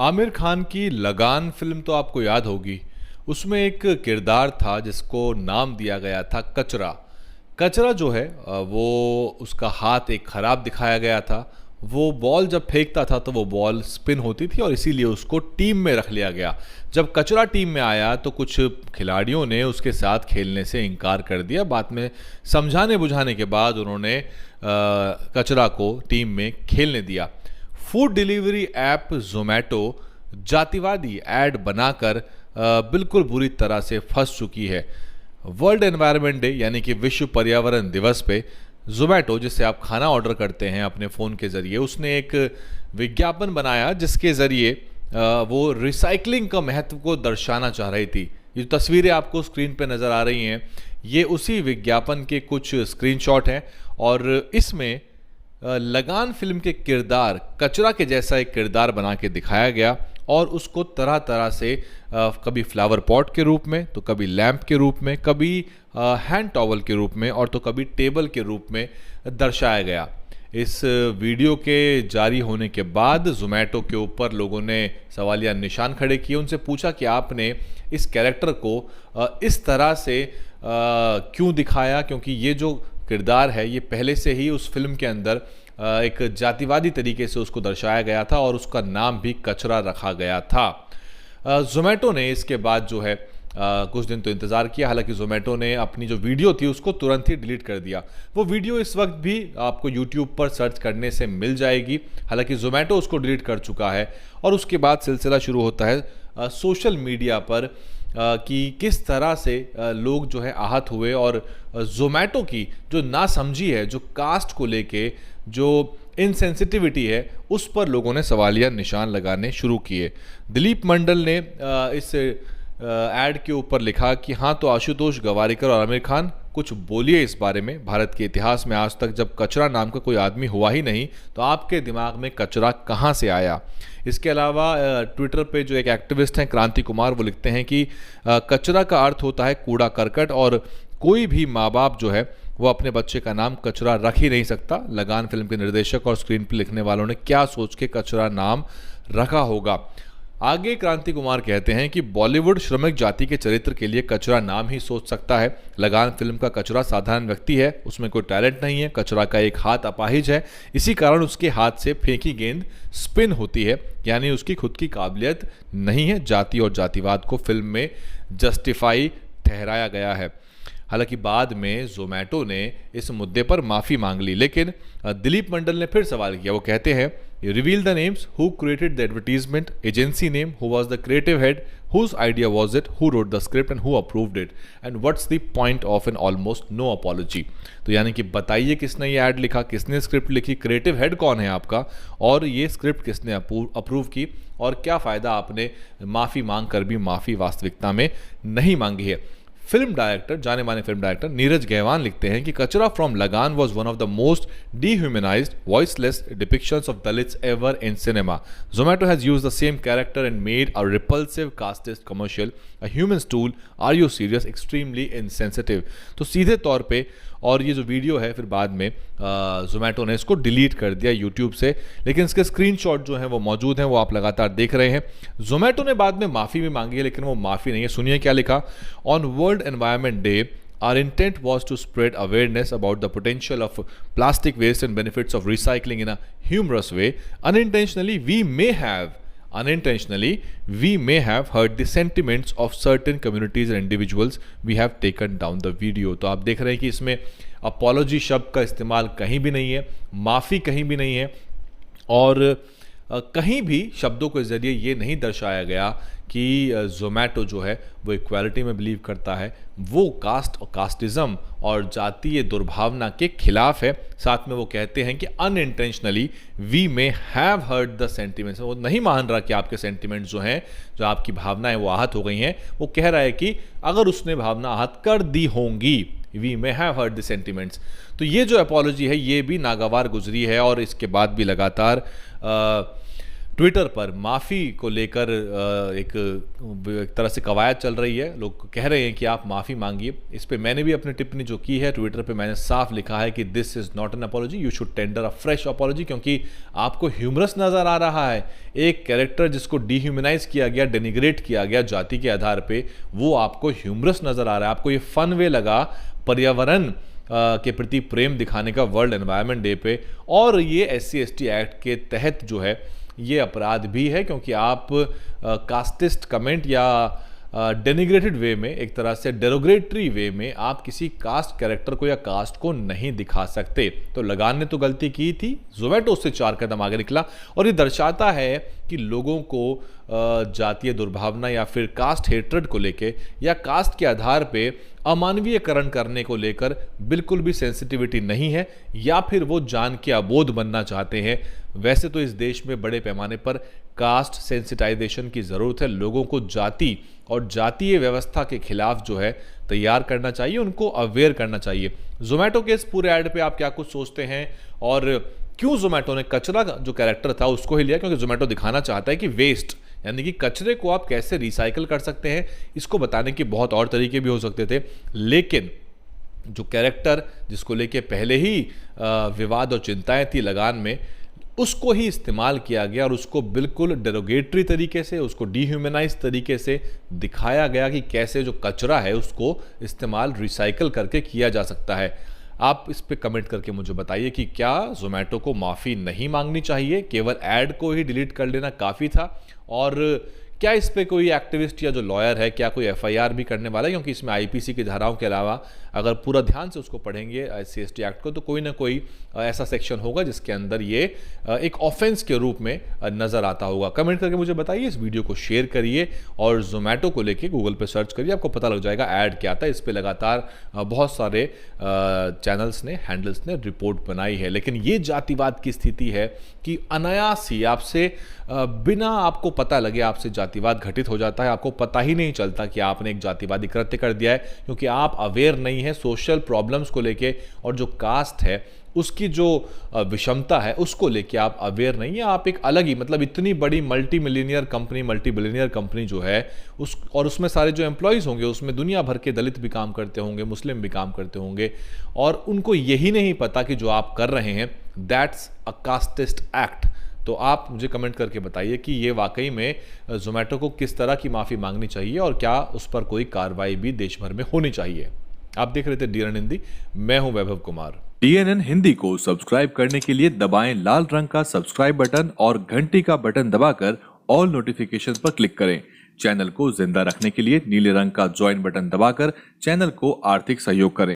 आमिर खान की लगान फिल्म तो आपको याद होगी। उसमें एक किरदार था जिसको नाम दिया गया था कचरा। कचरा जो है वो उसका हाथ एक खराब दिखाया गया था। वो बॉल जब फेंकता था तो वो बॉल स्पिन होती थी और इसीलिए उसको टीम में रख लिया गया। जब कचरा टीम में आया तो कुछ खिलाड़ियों ने उसके साथ खेलने से इनकार कर दिया। बाद में समझाने बुझाने के बाद उन्होंने कचरा को टीम में खेलने दिया। फूड डिलीवरी ऐप ज़ोमैटो जातिवादी ऐड बनाकर बिल्कुल बुरी तरह से फंस चुकी है। वर्ल्ड एनवायरनमेंट डे यानी कि विश्व पर्यावरण दिवस पे ज़ोमैटो, जिससे आप खाना ऑर्डर करते हैं अपने फ़ोन के ज़रिए, उसने एक विज्ञापन बनाया जिसके ज़रिए वो रिसाइकलिंग का महत्व को दर्शाना चाह रही थी। ये तस्वीरें आपको स्क्रीन पे नज़र आ रही हैं, ये उसी विज्ञापन के कुछ स्क्रीनशॉट हैं और इसमें लगान फिल्म के किरदार कचरा के जैसा एक किरदार बना के दिखाया गया और उसको तरह तरह से कभी फ्लावर पॉट के रूप में, तो कभी लैंप के रूप में, कभी हैंड टॉवल के रूप में और तो कभी टेबल के रूप में दर्शाया गया। इस वीडियो के जारी होने के बाद ज़ोमैटो के ऊपर लोगों ने सवालिया निशान खड़े किए। उनसे पूछा कि आपने इस कैरेक्टर को इस तरह से क्यों दिखाया, क्योंकि ये जो किरदार है ये पहले से ही उस फिल्म के अंदर एक जातिवादी तरीके से उसको दर्शाया गया था और उसका नाम भी कचरा रखा गया था। ज़ोमैटो ने इसके बाद जो है कुछ दिन तो इंतज़ार किया, हालांकि ज़ोमैटो ने अपनी जो वीडियो थी उसको तुरंत ही डिलीट कर दिया। वो वीडियो इस वक्त भी आपको यूट्यूब पर सर्च करने से मिल जाएगी, हालांकि ज़ोमैटो उसको डिलीट कर चुका है। और उसके बाद सिलसिला शुरू होता है सोशल मीडिया पर कि किस तरह से लोग जो है आहत हुए और ज़ोमैटो की जो नासमझी है, जो कास्ट को लेके जो इनसेंसिटिविटी है, उस पर लोगों ने सवालिया निशान लगाने शुरू किए। दिलीप मंडल ने इस ऐड के ऊपर लिखा कि हाँ तो आशुतोष गवारीकर और आमिर खान कुछ बोलिए इस बारे में। भारत के इतिहास में आज तक जब कचरा नाम का कोई आदमी हुआ ही नहीं तो आपके दिमाग में कचरा कहाँ से आया। इसके अलावा ट्विटर पे जो एक एक्टिविस्ट हैं क्रांति कुमार, वो लिखते हैं कि कचरा का अर्थ होता है कूड़ा करकट और कोई भी माँ बाप जो है वो अपने बच्चे का नाम कचरा रख ही नहीं सकता। लगान फिल्म के निर्देशक और स्क्रीन प्ले लिखने वालों ने क्या सोच के कचरा नाम रखा होगा। आगे क्रांति कुमार कहते हैं कि बॉलीवुड श्रमिक जाति के चरित्र के लिए कचरा नाम ही सोच सकता है। लगान फिल्म का कचरा साधारण व्यक्ति है, उसमें कोई टैलेंट नहीं है। कचरा का एक हाथ अपाहिज है, इसी कारण उसके हाथ से फेंकी गेंद स्पिन होती है, यानी उसकी खुद की काबिलियत नहीं है। जाति और जातिवाद को फिल्म में जस्टिफाई ठहराया गया है। हालांकि बाद में ज़ोमैटो ने इस मुद्दे पर माफ़ी मांग ली, लेकिन दिलीप मंडल ने फिर सवाल किया। वो कहते हैं reveal the names, who created the advertisement, agency name, who was the creative head, whose idea was it, who wrote the script and who approved it, and what's the point of an almost no apology. तो यानी कि बताइए किसने ये add लिखा, किसने script लिखी, creative head कौन है आपका, और ये स्क्रिप्ट किसने अप्रूव की, और क्या फ़ायदा आपने माफ़ी मांग कर भी माफ़ी वास्तविकता में नहीं मांगी है। फिल्म डायरेक्टर, जाने माने फिल्म डायरेक्टर नीरज गहवान लिखते हैं कि कचरा फ्रॉम लगान was one of the most dehumanized, voiceless depictions of Dalits ever in cinema. Zomato has used the same character and made a repulsive casteist commercial. A human stool. Are you serious? Extremely insensitive. तो सीधे तौर पे, और ये जो video है फिर बाद में ज़ोमैटो ने इसको डिलीट कर दिया यूट्यूब से, लेकिन इसके स्क्रीनशॉट जो हैं वो मौजूद हैं, वो आप लगातार देख रहे हैं। ज़ोमैटो ने बाद में माफ़ी भी मांगी है, लेकिन वो माफ़ी नहीं है। सुनिए क्या लिखा। On world environment day, our intent was to spread awareness about the potential of plastic waste and benefits of recycling in a humorous way. Unintentionally, we may have hurt the sentiments of certain communities and individuals. We have taken down the video. तो आप देख रहे हैं कि इसमें apology शब्द का इस्तेमाल कहीं भी नहीं है, माफ़ी कहीं भी नहीं है, और कहीं भी शब्दों के ज़रिए ये नहीं दर्शाया गया कि ज़ोमैटो जो है वो इक्वालिटी में बिलीव करता है, वो कास्ट और कास्टिज़म और जातीय दुर्भावना के खिलाफ है। साथ में वो कहते हैं कि unintentionally we may have hurt the sentiments. वो नहीं मान रहा कि आपके सेंटिमेंट्स जो हैं, जो आपकी भावनाएं वो आहत हो गई हैं। वो कह रहा है कि अगर उसने भावना आहत कर दी होंगी, we may have hurt the sentiments. तो ये जो अपॉलॉजी है ये भी नागवार गुजरी है और इसके बाद भी लगातार ट्विटर पर माफ़ी को लेकर एक तरह से कवायद चल रही है। लोग कह रहे हैं कि आप माफ़ी मांगिए। इस पे मैंने भी अपनी टिप्पणी जो की है ट्विटर पे, मैंने साफ लिखा है कि this is not an apology, you should tender a fresh apology, क्योंकि आपको ह्यूमरस नज़र आ रहा है। एक कैरेक्टर जिसको डिह्यूमनाइज किया गया, डेनिग्रेट किया गया जाति के आधार पर, वो आपको ह्यूमरस नज़र आ रहा है। आपको ये फन वे लगा पर्यावरण के प्रति प्रेम दिखाने का वर्ल्ड एनवायरनमेंट डे पे, और ये SC/ST एक्ट के तहत जो है ये अपराध भी है, क्योंकि आप कास्टिस्ट कमेंट या डेनिग्रेटेड वे में, एक तरह से डेरोग्रेटरी वे में आप किसी कास्ट कैरेक्टर को या कास्ट को नहीं दिखा सकते। तो लगान ने तो गलती की थी, जोमेटो उससे 4 कदम आगे निकला, और ये दर्शाता है कि लोगों को जातीय दुर्भावना या फिर कास्ट हेट्रेड को लेके या कास्ट के आधार पे अमानवीयकरण करने को लेकर बिल्कुल भी सेंसिटिविटी नहीं है, या फिर वो जान के अबोध बनना चाहते हैं। वैसे तो इस देश में बड़े पैमाने पर कास्ट सेंसिटाइजेशन की ज़रूरत है। लोगों को जाति और जातीय व्यवस्था के खिलाफ जो है तैयार करना चाहिए, उनको अवेयर करना चाहिए। जोमेटो के इस पूरे ऐड पे आप क्या कुछ सोचते हैं, और क्यों जोमेटो ने कचरा जो कैरेक्टर था उसको ही लिया? क्योंकि जोमेटो दिखाना चाहता है कि वेस्ट यानी कि कचरे को आप कैसे रिसाइकल कर सकते हैं। इसको बताने के बहुत और तरीके भी हो सकते थे, लेकिन जो कैरेक्टर जिसको लेके पहले ही विवाद और चिंताएं थी लगान में, उसको ही इस्तेमाल किया गया और उसको बिल्कुल डेरोगेटरी तरीके से, उसको डिह्यूमनाइज तरीके से दिखाया गया कि कैसे जो कचरा है उसको इस्तेमाल रिसाइकल करके किया जा सकता है। आप इस पे कमेंट करके मुझे बताइए कि क्या जोमेटो को माफ़ी नहीं मांगनी चाहिए, केवल ऐड को ही डिलीट कर लेना काफ़ी था, और क्या इस पे कोई एक्टिविस्ट या जो लॉयर है क्या कोई FIR भी करने वाला है? क्योंकि इसमें IPC की धाराओं के अलावा अगर पूरा ध्यान से उसको पढ़ेंगे SC/ST एक्ट को, तो कोई ना कोई ऐसा सेक्शन होगा जिसके अंदर ये एक ऑफेंस के रूप में नज़र आता होगा। कमेंट करके मुझे बताइए, इस वीडियो को शेयर करिए, और जोमेटो को लेके गूगल पे सर्च करिए, आपको पता लग जाएगा ऐड क्या था। इस पर लगातार बहुत सारे चैनल्स ने, हैंडल्स ने रिपोर्ट बनाई है। लेकिन ये जातिवाद की स्थिति है कि अनायास ही आपसे बिना आपको पता लगे आपसे जातिवाद घटित हो जाता है। आपको पता ही नहीं चलता कि आपने एक जातिवादी कृत्य कर दिया है, क्योंकि आप अवेयर नहीं है सोशल प्रॉब्लम्स को लेके, और जो कास्ट है उसकी जो विषमता है उसको लेके आप अवेयर नहीं है। आप एक अलग ही, मतलब इतनी बड़ी मल्टी बिलियनियर कंपनी जो है और उसमें सारे जो एम्प्लॉयज़ होंगे उसमें दुनिया भर के दलित भी काम करते होंगे, मुस्लिम भी काम करते होंगे, और उनको यही नहीं पता कि जो आप कर रहे हैं दैट्स अ कास्टिस्ट एक्ट। तो आप मुझे कमेंट करके बताइए कि ये वाकई में जोमेटो को किस तरह की माफ़ी मांगनी चाहिए, और क्या उस पर कोई कार्रवाई भी देश भर में होनी चाहिए। आप देख रहे थे DNN हिंदी, मैं हूं वैभव कुमार। DNN हिंदी को सब्सक्राइब करने के लिए दबाएं लाल रंग का सब्सक्राइब बटन और घंटी का बटन दबाकर ऑल नोटिफिकेशन पर क्लिक करें। चैनल को जिंदा रखने के लिए नीले रंग का ज्वाइन बटन दबाकर चैनल को आर्थिक सहयोग करें।